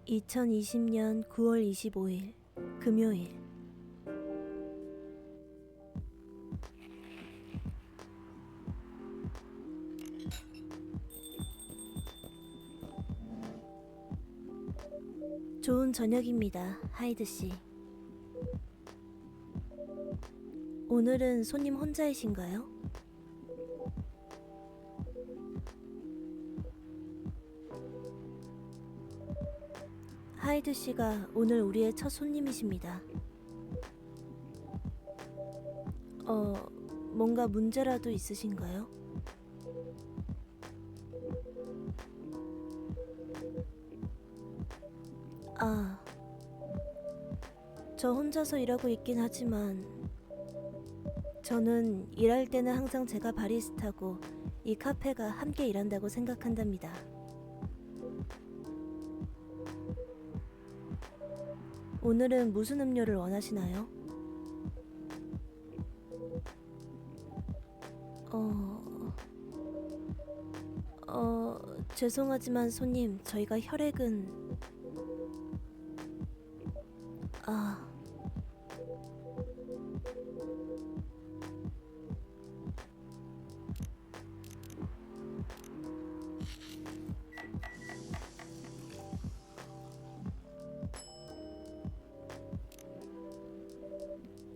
2020년 9월 25일 금요일. 좋은 저녁입니다, 하이드 씨. 오늘은 손님 혼자이신가요? 하이드 씨가 오늘 우리의 첫 손님이십니다. 뭔가 문제라도 있으신가요? 저 혼자서 일하고 있긴 하지만 저는 일할 때는 항상 제가 바리스타고 이 카페가 함께 일한다고 생각한답니다. 오늘은 무슨 음료를 원하시나요? 죄송하지만 손님, 저희가 혈액은...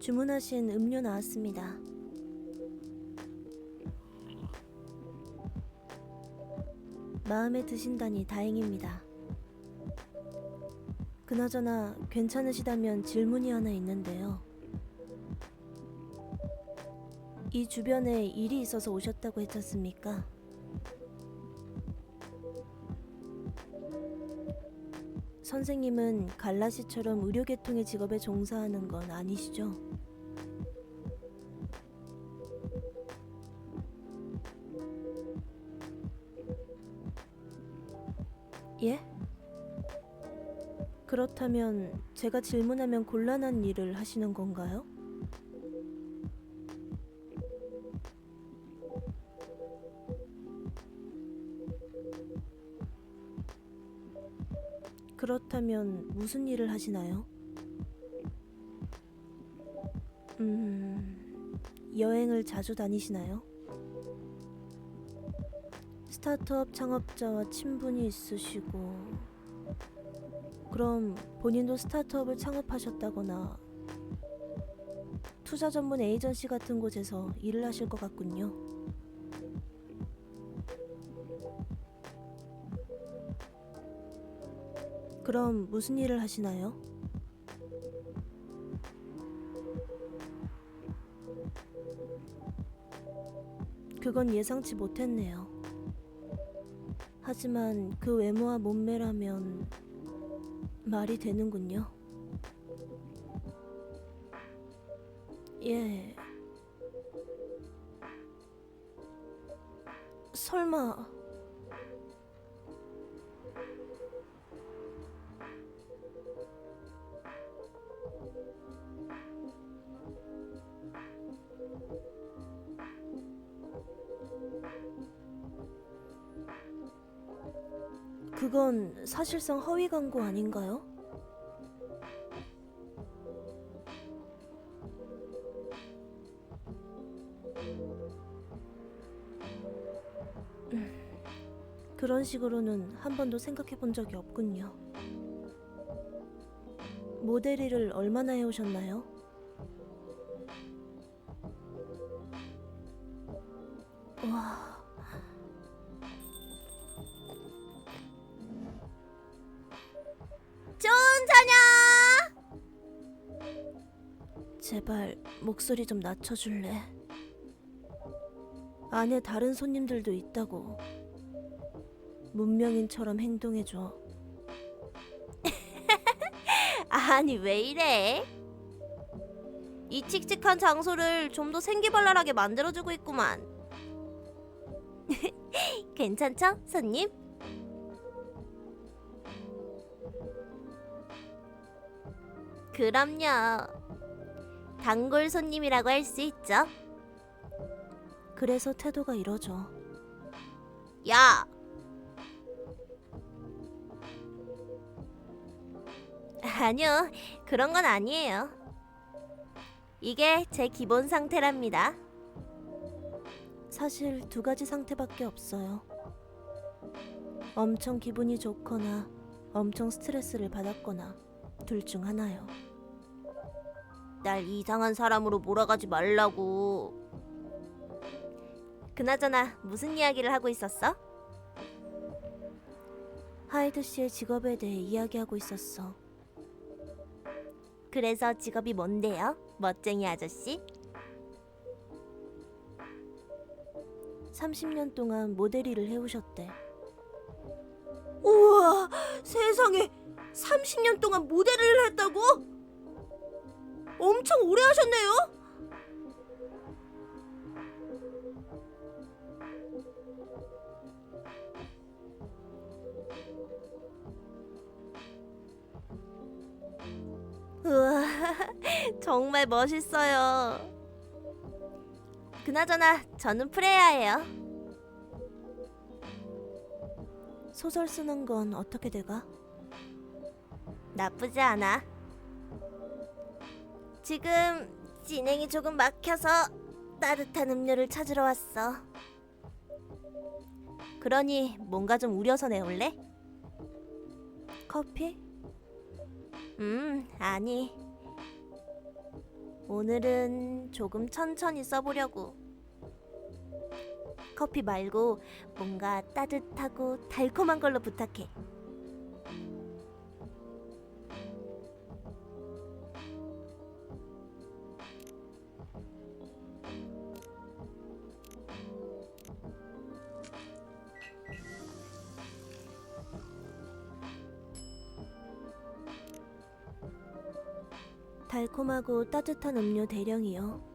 주문하신 음료 나왔습니다. 마음에 드신다니 다행입니다. 그나저나 괜찮으시다면 질문이 하나 있는데요. 이 주변에 일이 있어서 오셨다고 했지 않습니까? 선생님은 갈라 씨처럼 의료계통의 직업에 종사하는 건 아니시죠? 예? 그렇다면 제가 질문하면 곤란한 일을 하시는 건가요? 그렇다면 무슨 일을 하시나요? 여행을 자주 다니시나요? 스타트업 창업자와 친분이 있으시고, 그럼 본인도 스타트업을 창업하셨다거나 투자 전문 에이전시 같은 곳에서 일을 하실 것 같군요. 그럼 무슨 일을 하시나요? 그건 예상치 못했네요. 하지만 그 외모와 몸매라면 말이 되는군요. 예. 설마... 그건 사실상 허위 광고 아닌가요? 그런 식으로는 한 번도 생각해 본 적이 없군요. 모델 일을 얼마나 해오셨나요? 와... 좋은 저녁! 제발 목소리 좀 낮춰줄래? 안에 다른 손님들도 있다고. 문명인처럼 행동해줘. 아니 왜 이래? 이 칙칙한 장소를 좀 더 생기발랄하게 만들어주고 있구만. 괜찮죠, 손님? 그럼요. 단골 손님이라고 할 수 있죠. 그래서 태도가 이러죠. 야! 아니요, 그런 건 아니에요. 이게 제 기본 상태랍니다. 사실 두 가지 상태밖에 없어요. 엄청 기분이 좋거나 엄청 스트레스를 받았거나 둘 중 하나요. 날 이상한 사람으로 몰아가지 말라고. 그나저나 무슨 이야기를 하고 있었어? 하이드 씨의 직업에 대해 이야기하고 있었어. 그래서 직업이 뭔데요? 멋쟁이 아저씨? 30년 동안 모델 일을 해오셨대. 우와, 세상에 30년 동안 모델을 했다고? 엄청 오래 하셨네요? 우와, 정말 멋있어요. 그나저나 저는 프레야예요. 소설 쓰는 건 어떻게 돼가? 나쁘지 않아. 지금 진행이 조금 막혀서 따뜻한 음료를 찾으러 왔어. 그러니 뭔가 좀 우려서 내올래? 커피? 아니. 오늘은 조금 천천히 써보려고. 커피 말고 뭔가 따뜻하고 달콤한 걸로 부탁해. 달콤하고 따뜻한 음료 대령이요.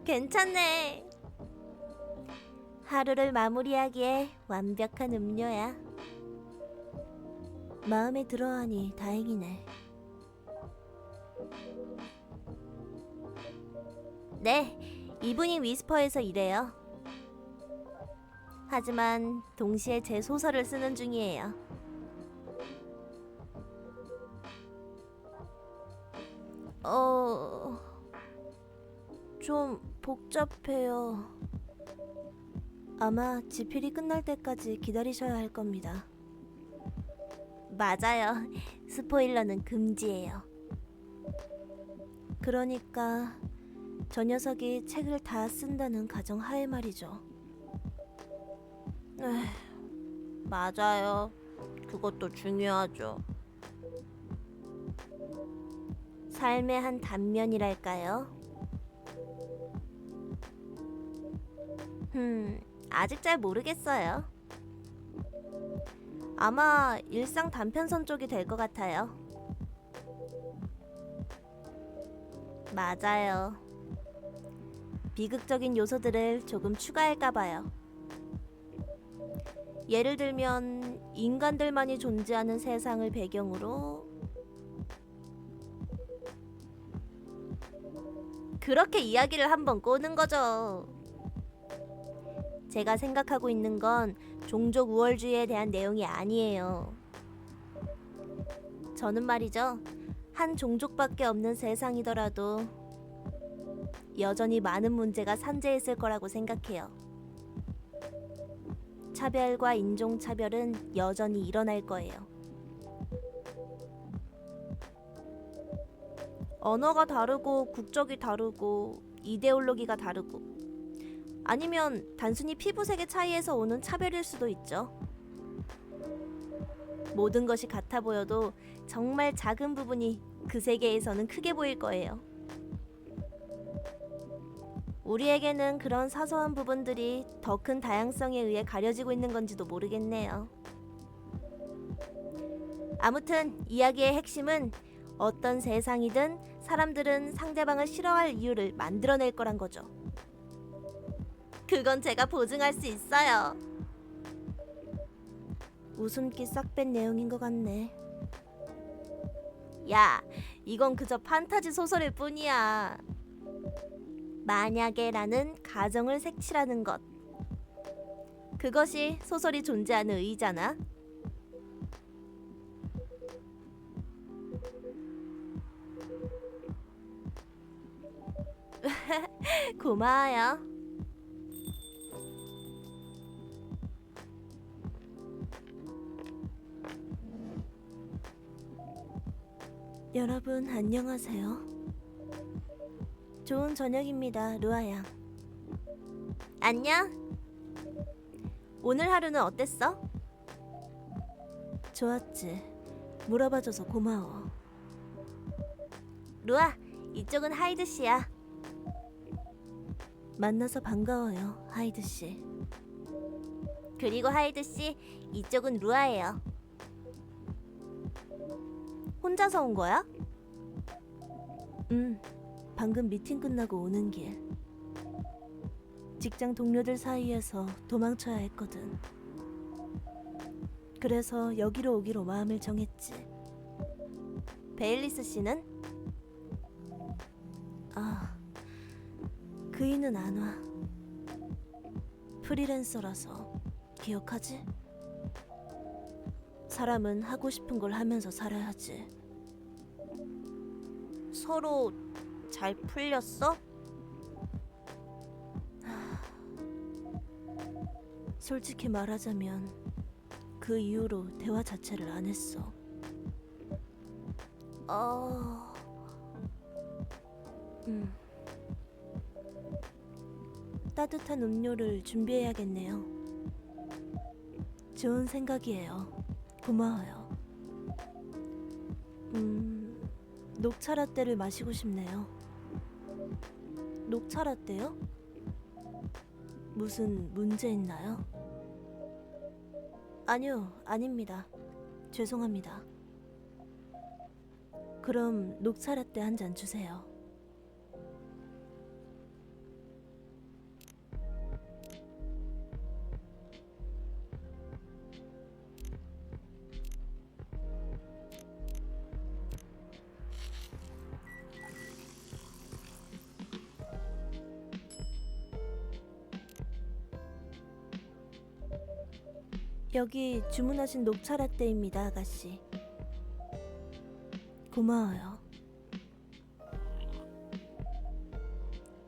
괜찮네. 하루를 마무리하기에 완벽한 음료야. 마음에 들어하니 다행이네. 네, 이브닝 위스퍼에서 일해요. 하지만 동시에 제 소설을 쓰는 중이에요. 좀 복잡해요. 아마 집필이 끝날 때까지 기다리셔야 할 겁니다. 맞아요. 스포일러는 금지예요. 그러니까 저 녀석이 책을 다 쓴다는 가정하에 말이죠. 맞아요. 그것도 중요하죠. 삶의 한 단면이랄까요? 아직 잘 모르겠어요. 아마 일상 단편선 쪽이 될 것 같아요. 맞아요. 비극적인 요소들을 조금 추가할까 봐요. 예를 들면 인간들만이 존재하는 세상을 배경으로 그렇게 이야기를 한번 꼬는 거죠. 제가 생각하고 있는 건 종족 우월주의에 대한 내용이 아니에요. 저는 말이죠. 한 종족밖에 없는 세상이더라도 여전히 많은 문제가 산재했을 거라고 생각해요. 차별과 인종차별은 여전히 일어날 거예요. 언어가 다르고 국적이 다르고 이데올로기가 다르고 아니면 단순히 피부색의 차이에서 오는 차별일 수도 있죠. 모든 것이 같아 보여도 정말 작은 부분이 그 세계에서는 크게 보일 거예요. 우리에게는 그런 사소한 부분들이 더 큰 다양성에 의해 가려지고 있는 건지도 모르겠네요. 아무튼 이야기의 핵심은 어떤 세상이든 사람들은 상대방을 싫어할 이유를 만들어낼 거란 거죠. 그건 제가 보증할 수 있어요. 웃음기 싹 뺀 내용인 것 같네. 야, 이건 그저 판타지 소설일 뿐이야. 만약에라는 가정을 색칠하는 것. 그것이 소설이 존재하는 의의잖아. 고마워요. 여러분 안녕하세요. 좋은 저녁입니다, 루아 양. 안녕. 오늘 하루는 어땠어? 좋았지. 물어봐줘서 고마워. 루아, 이쪽은 하이드 씨야. 만나서 반가워요, 하이드 씨. 그리고 하이드 씨, 이쪽은 루아예요. 혼자서 온 거야? 방금 미팅 끝나고 오는 길. 직장 동료들 사이에서 도망쳐야 했거든. 그래서 여기로 오기로 마음을 정했지. 베일리스 씨는? 아, 그이는 안 와. 프리랜서라서 기억하지? 사람은 하고 싶은 걸 하면서 살아야지. 서로 잘 풀렸어? 솔직히 말하자면 그 이후로 대화 자체를 안 했어. 따뜻한 음료를 준비해야겠네요. 좋은 생각이에요. 고마워요. 녹차 라떼를 마시고 싶네요. 녹차 라떼요? 무슨 문제 있나요? 아니요, 아닙니다. 죄송합니다. 그럼 녹차 라떼 한 잔 주세요. 여기 주문하신 녹차 라떼입니다, 아가씨. 고마워요.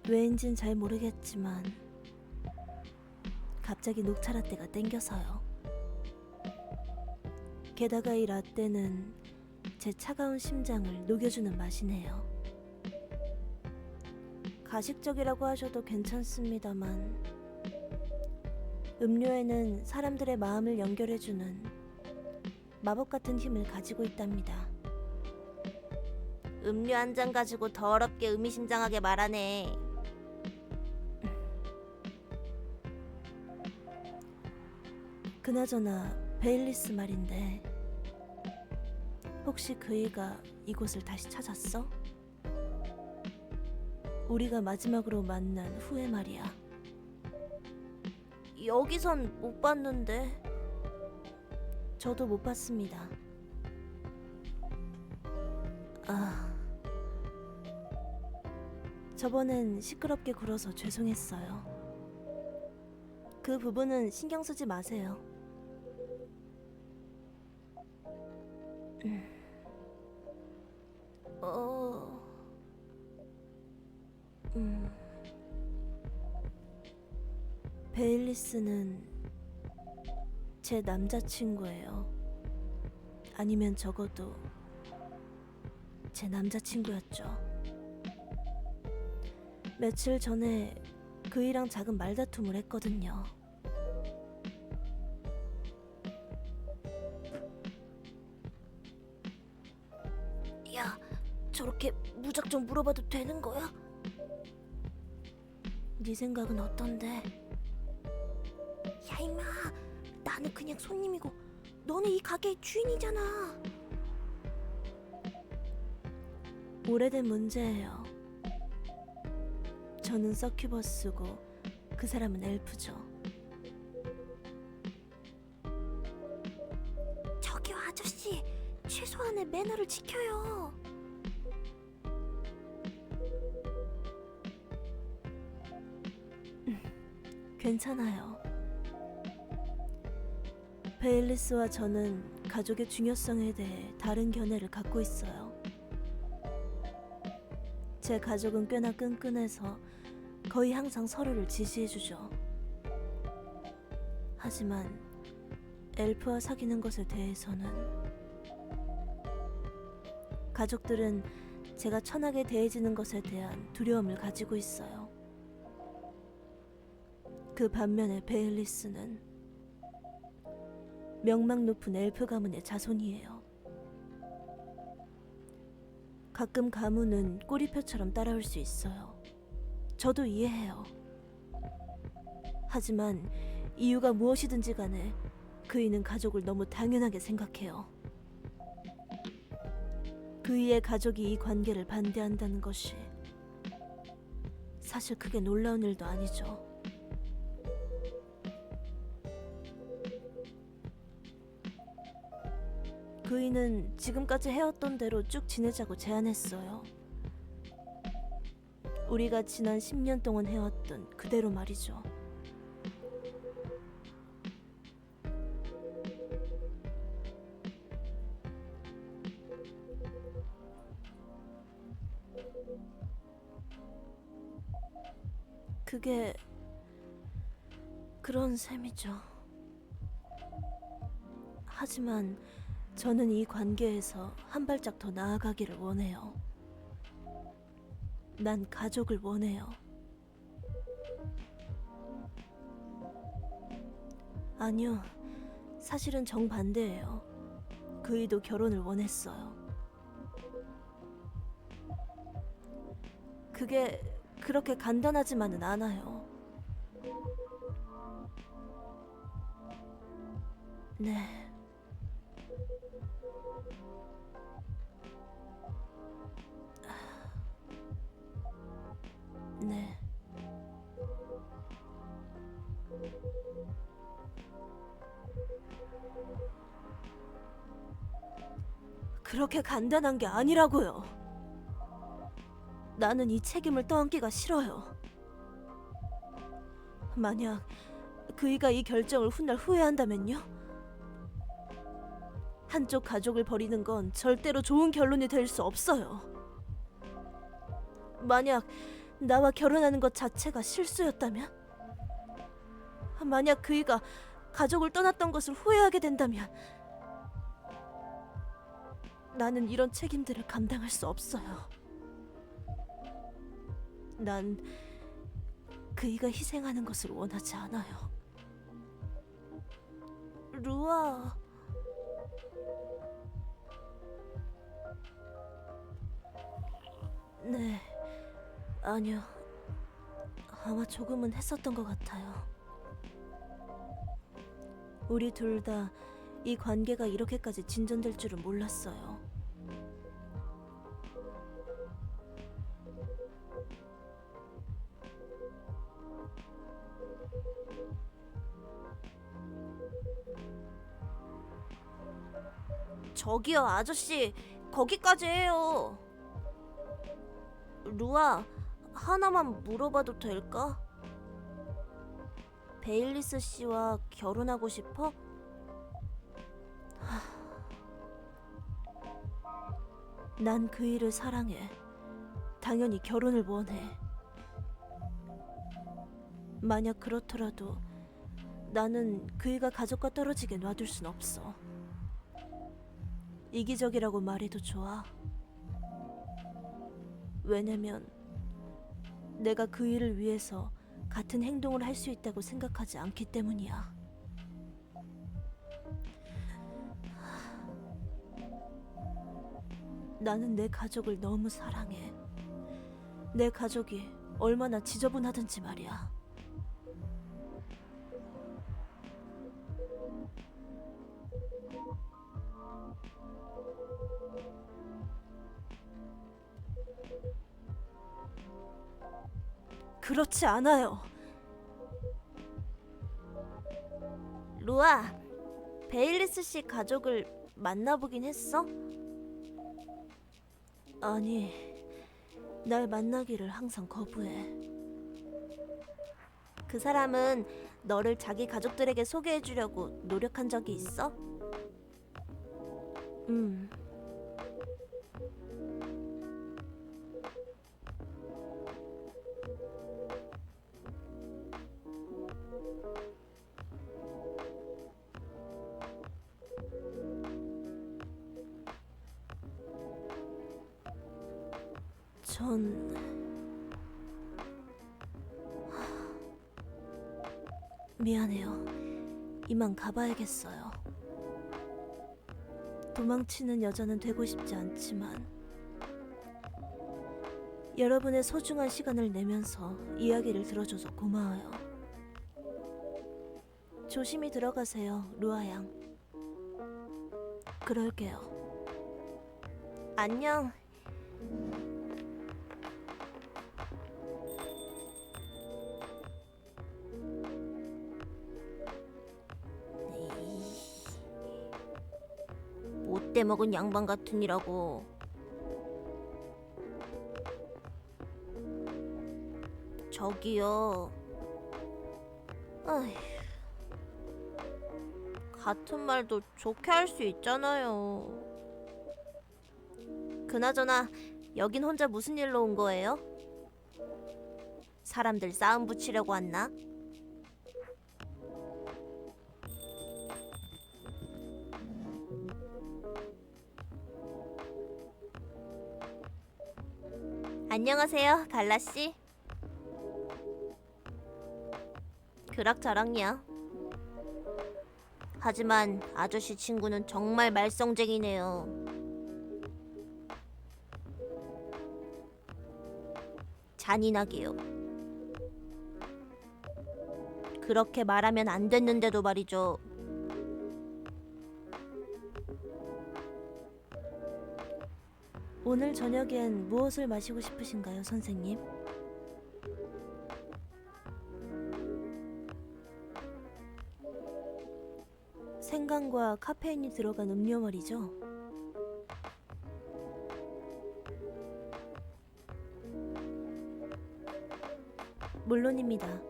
왜인진 잘 모르겠지만 갑자기 녹차 라떼가 땡겨서요. 게다가 이 라떼는 제 차가운 심장을 녹여주는 맛이네요. 가식적이라고 하셔도 괜찮습니다만 음료에는 사람들의 마음을 연결해주는 마법 같은 힘을 가지고 있답니다. 음료 한 잔 가지고 더럽게 의미심장하게 말하네. 그나저나 베일리스 말인데 혹시 그이가 이곳을 다시 찾았어? 우리가 마지막으로 만난 후에 말이야. 여기선 못 봤는데. 저도 못 봤습니다. 저번엔 시끄럽게 굴어서 죄송했어요. 그 부분은 신경 쓰지 마세요. 베일리스는 제 남자친구예요. 아니면 적어도 제 남자친구였죠. 며칠 전에 그이랑 작은 말다툼을 했거든요. 야, 저렇게 무작정 물어봐도 되는 거야? 네 생각은 어떤데? 야 임마, 나는 그냥 손님이고 너는 이 가게의 주인이잖아. 오래된 문제예요. 저는 서큐버스고 그 사람은 엘프죠. 저기요 아저씨, 최소한의 매너를 지켜요. 괜찮아요. 베일리스와 저는 가족의 중요성에 대해 다른 견해를 갖고 있어요. 제 가족은 꽤나 끈끈해서 거의 항상 서로를 지지해주죠. 하지만 엘프와 사귀는 것에 대해서는 가족들은 제가 천하게 대해지는 것에 대한 두려움을 가지고 있어요. 그 반면에 베일리스는 명망 높은 엘프 가문의 자손이에요. 가끔 가문은 꼬리표처럼 따라올 수 있어요. 저도 이해해요. 하지만 이유가 무엇이든지 간에 그이는 가족을 너무 당연하게 생각해요. 그이의 가족이 이 관계를 반대한다는 것이 사실 크게 놀라운 일도 아니죠. 그이는 지금까지 해왔던 대로 쭉 지내자고 제안했어요. 우리가 지난 10년 동안 해왔던 그대로 말이죠. 그게 그런 셈이죠. 하지만 저는 이 관계에서 한 발짝 더 나아가기를 원해요. 난 가족을 원해요. 아니요, 사실은 정반대예요. 그이도 결혼을 원했어요. 그게 그렇게 간단하지만은 않아요. 네. 네. 그렇게 간단한 게 아니라고요. 나는 이 책임을 떠안기가 싫어요. 만약 그이가 이 결정을 훗날 후회한다면요? 한쪽 가족을 버리는 건 절대로 좋은 결론이 될 수 없어요. 만약 나와 결혼하는 것 자체가 실수였다면? 만약 그이가 가족을 떠났던 것을 후회하게 된다면 나는 이런 책임들을 감당할 수 없어요. 난 그이가 희생하는 것을 원하지 않아요. 루아... 네, 아니요. 아마 조금은 했었던 것 같아요. 우리 둘 다 이 관계가 이렇게까지 진전될 줄은 몰랐어요. 저기요, 아저씨, 거기까지 해요. 루아, 하나만 물어봐도 될까? 베일리스 씨와 결혼하고 싶어? 난 그 일을 사랑해. 당연히 결혼을 원해. 만약 그렇더라도 나는 그이가 가족과 떨어지게 놔둘 순 없어. 이기적이라고 말해도 좋아. 왜냐면 내가 그 일을 위해서 같은 행동을 할 수 있다고 생각하지 않기 때문이야. 나는 내 가족을 너무 사랑해. 내 가족이 얼마나 지저분하든지 말이야. 그렇지 않아요. 루아, 베일리스 씨 가족을 만나보긴 했어? 아니, 날 만나기를 항상 거부해. 그 사람은 너를 자기 가족들에게 소개해주려고 노력한 적이 있어? 전 미안해요. 이만 가봐야겠어요. 도망치는 여자는 되고 싶지 않지만 여러분의 소중한 시간을 내면서 이야기를 들어줘서 고마워요. 조심히 들어가세요, 루아 양. 그럴게요. 안녕. 못돼 먹은 양반 같으니라고. 저기요. 아휴. 같은 말도 좋게 할 수 있잖아요. 그나저나 여긴 혼자 무슨 일로 온 거예요? 사람들 싸움 붙이려고 왔나? 안녕하세요, 갈라 씨. 그럭저럭요. 하지만 아저씨 친구는 정말 말썽쟁이네요. 잔인하게요. 그렇게 말하면 안 됐는데도 말이죠. 오늘 저녁엔 무엇을 마시고 싶으신가요, 선생님? 생강과 카페인이 들어간 음료 말이죠. 물론입니다.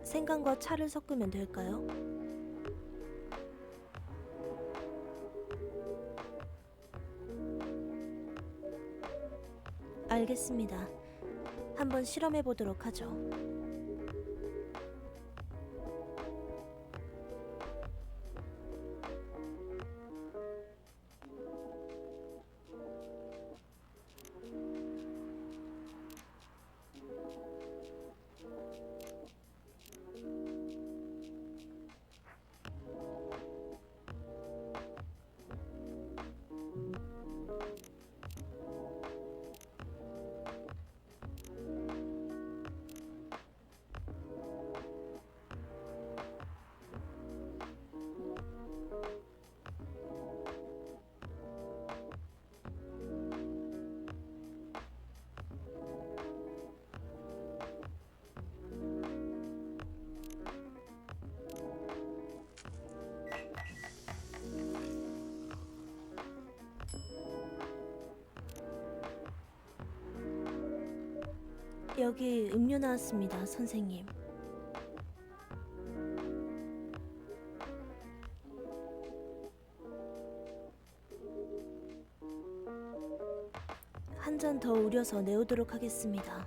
생강과 차를 섞으면 될까요? 알겠습니다. 한번 실험해 보도록 하죠. 여기 음료 나왔습니다, 선생님. 한 잔 더 우려서 내오도록 하겠습니다.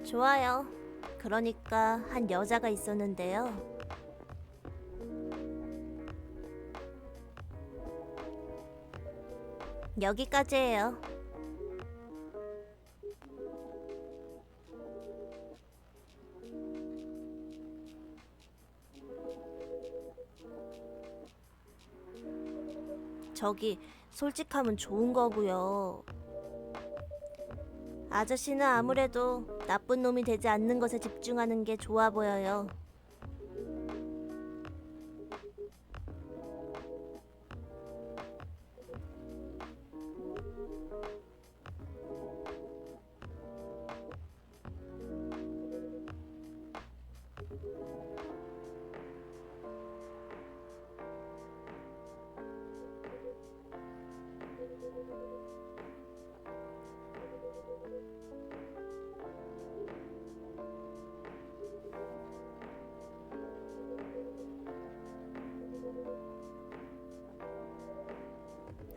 좋아요. 그러니까 한 여자가 있었는데요. 여기까지예요. 저기 솔직하면 좋은 거고요. 아저씨는 아무래도 나쁜 놈이 되지 않는 것에 집중하는 게 좋아 보여요.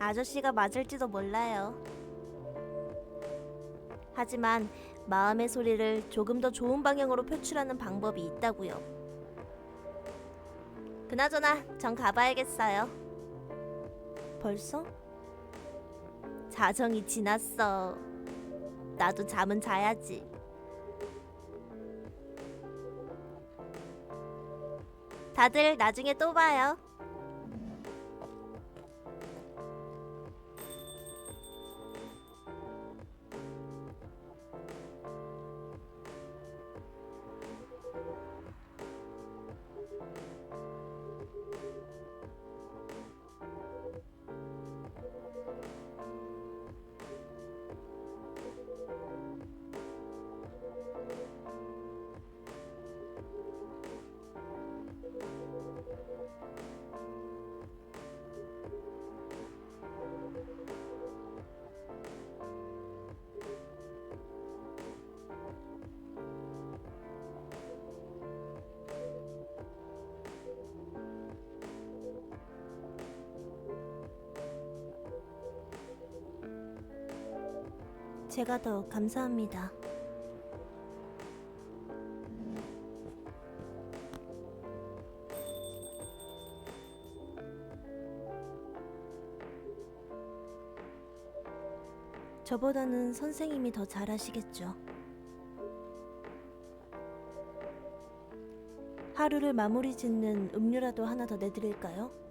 아저씨가 맞을지도 몰라요. 하지만 마음의 소리를 조금 더 좋은 방향으로 표출하는 방법이 있다고요. 그나저나 전 가봐야겠어요. 벌써? 자정이 지났어. 나도 잠은 자야지. 다들 나중에 또 봐요. 제가 더 감사합니다. 저보다는 선생님이 더 잘하시겠죠. 하루를 마무리 짓는 음료라도 하나 더 내드릴까요?